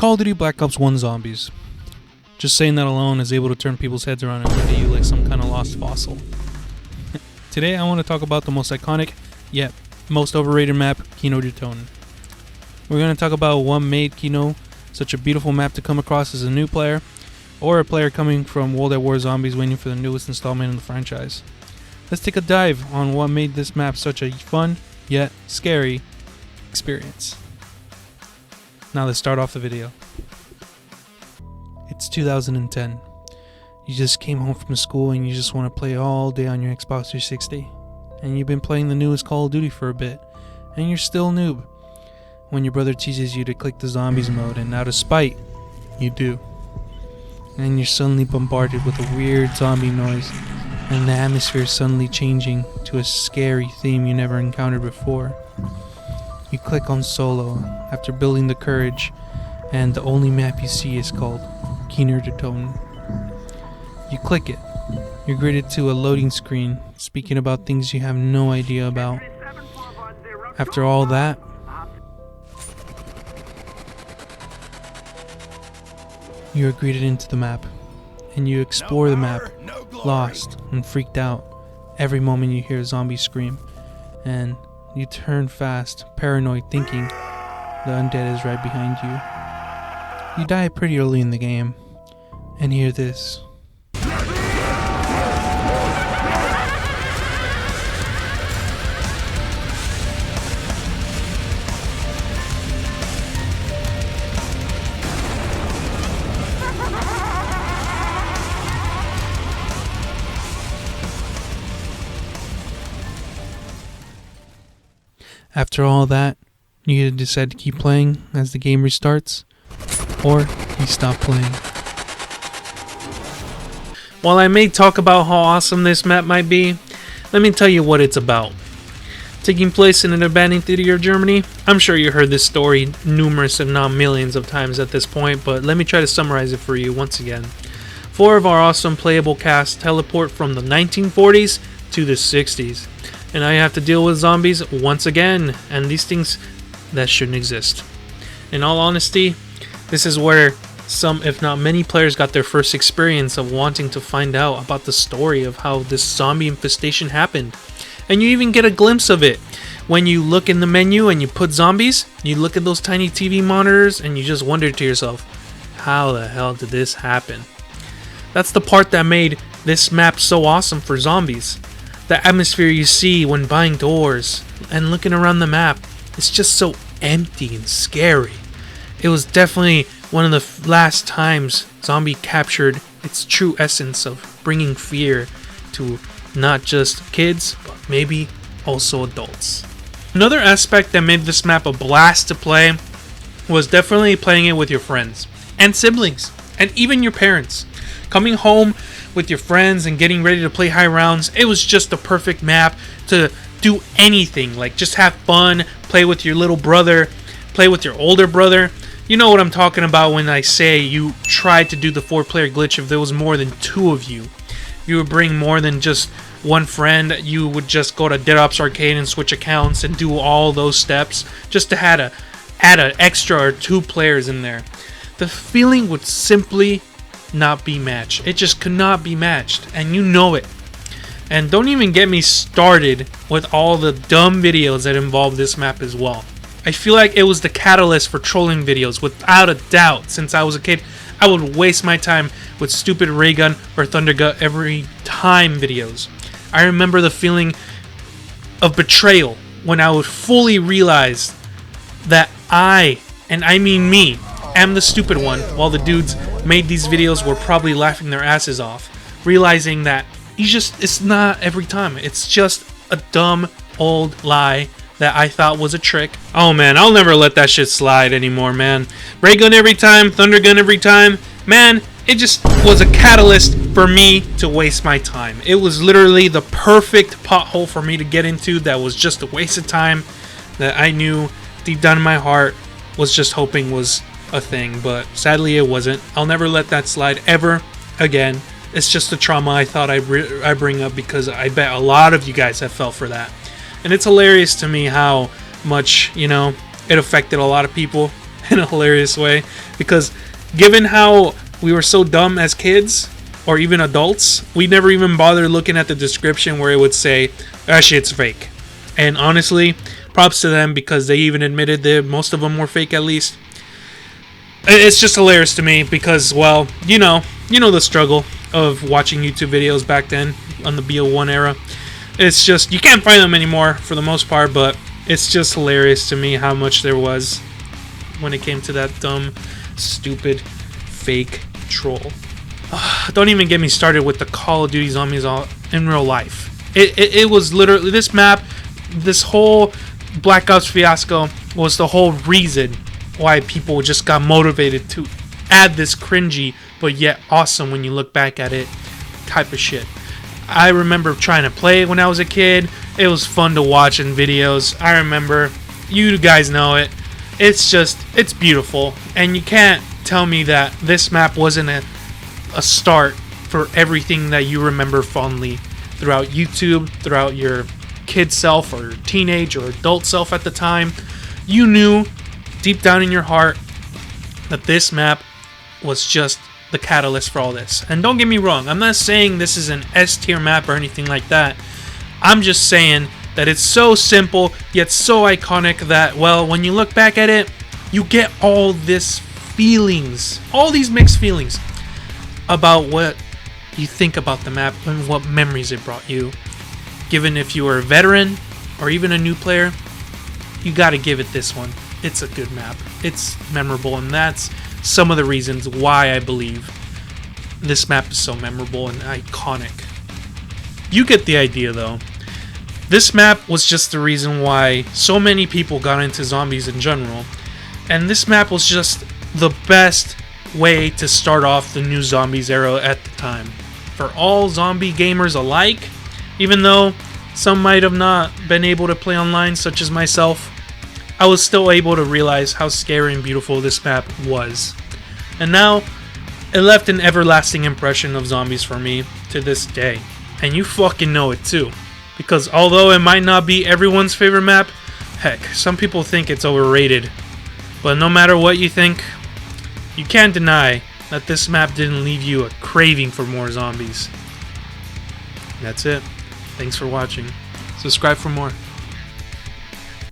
Call of Duty Black Ops 1 Zombies. Just saying that alone is able to turn people's heads around and look at you like some kind of lost fossil. Today I want to talk about the most iconic, yet most overrated map, Kino Toten. We're going to talk about what made Kino such a beautiful map to come across as a new player, or a player coming from World at War Zombies waiting for the newest installment in the franchise. Let's take a dive on what made this map such a fun, yet scary experience. Now let's start off the video. It's 2010. You just came home from school and you just want to play all day on your Xbox 360. And you've been playing the newest Call of Duty for a bit, and you're still a noob. When your brother teases you to click the zombies mode, and out of spite, you do. And you're suddenly bombarded with a weird zombie noise, and the atmosphere is suddenly changing to a scary theme you never encountered before. You click on solo after building the courage, and the only map you see is called Kino Toten. You click it. You're greeted to a loading screen speaking about things you have no idea about. After all that, you are greeted into the map, and you explore the map, lost and freaked out every moment you hear a zombie scream, and you turn fast, paranoid, thinking the undead is right behind you. You die pretty early in the game, and hear this. After all that, you either decide to keep playing as the game restarts, or you stop playing. While I may talk about how awesome this map might be, let me tell you what it's about. Taking place in an abandoned city of Germany, I'm sure you heard this story numerous if not millions of times at this point, but let me try to summarize it for you once again. 4 of our awesome playable cast teleport from the 1940s to the 60s. And I have to deal with zombies once again, and these things that shouldn't exist. In all honesty, this is where some, if not many, players got their first experience of wanting to find out about the story of how this zombie infestation happened. And you even get a glimpse of it when you look in the menu and you put zombies, you look at those tiny TV monitors and you just wonder to yourself, how the hell did this happen? That's the part that made this map so awesome for zombies. The atmosphere you see when buying doors and looking around the map, it's just so empty and scary. It was definitely one of the last times zombie captured its true essence of bringing fear to not just kids, but maybe also adults. Another aspect that made this map a blast to play was definitely playing it with your friends and siblings and even your parents. Coming home with your friends and getting ready to play high rounds, it was just the perfect map to do anything, like just have fun, play with your little brother, play with your older brother. You know what I'm talking about when I say you tried to do the 4-player glitch. If there was more than 2 of you, you would bring more than just one friend. You would just go to Dead Ops Arcade and switch accounts and do all those steps just to add an extra or 2 players in there. The feeling would simply not be matched. It just could not be matched, and you know it. And don't even get me started with all the dumb videos that involve this map as well. I feel like it was the catalyst for trolling videos without a doubt. Since I was a kid, I would waste my time with stupid ray gun or thunder gun every time videos. I remember the feeling of betrayal when I would fully realize that I, and I mean me, am the stupid one, while the dudes made these videos were probably laughing their asses off, realizing that it's not every time. It's just a dumb old lie that I thought was a trick. Oh man, I'll never let that shit slide anymore, man. Ray gun every time, thunder gun every time. Man, it just was a catalyst for me to waste my time. It was literally the perfect pothole for me to get into that was just a waste of time that I knew deep down in my heart was just hoping was a thing, but sadly it wasn't. I'll never let that slide ever again. It's just a trauma I thought I bring up because I bet a lot of you guys have felt for that. And it's hilarious to me how much, it affected a lot of people. in a hilarious way, because given how we were so dumb as kids or even adults, we never even bothered looking at the description where it would say that shit's fake. And honestly, props to them, because they even admitted that most of them were fake. At least it's just hilarious to me, because, well, you know the struggle of watching YouTube videos back then on the BO1 era. It's just, you can't find them anymore for the most part, but it's just hilarious to me how much there was when it came to that dumb, stupid, fake troll. Don't even get me started with the Call of Duty zombies in real life. It was literally, this map, this whole Black Ops fiasco was the whole reason why people just got motivated to add this cringy but yet awesome when you look back at it type of shit. I remember trying to play it when I was a kid. It was fun to watch in videos. I remember, you guys know it. It's beautiful, and you can't tell me that this map wasn't a start for everything that you remember fondly throughout YouTube, throughout your kid self or teenage or adult self at the time. You knew deep down in your heart that this map was just the catalyst for all this. And don't get me wrong, I'm not saying this is an S tier map or anything like that. I'm just saying that it's so simple yet so iconic that, well, when you look back at it, you get all this feelings, all these mixed feelings about what you think about the map and what memories it brought you. Given if you were a veteran or even a new player, you gotta give it this one. It's a good map. It's memorable, and that's some of the reasons why I believe this map is so memorable and iconic. You get the idea, though. This map was just the reason why so many people got into zombies in general, and this map was just the best way to start off the new zombies era at the time. For all zombie gamers alike, even though some might have not been able to play online, such as myself, I was still able to realize how scary and beautiful this map was. And now, it left an everlasting impression of zombies for me to this day. And you fucking know it too. Because although it might not be everyone's favorite map, heck, some people think it's overrated. But no matter what you think, you can't deny that this map didn't leave you a craving for more zombies. That's it. Thanks for watching. Subscribe for more.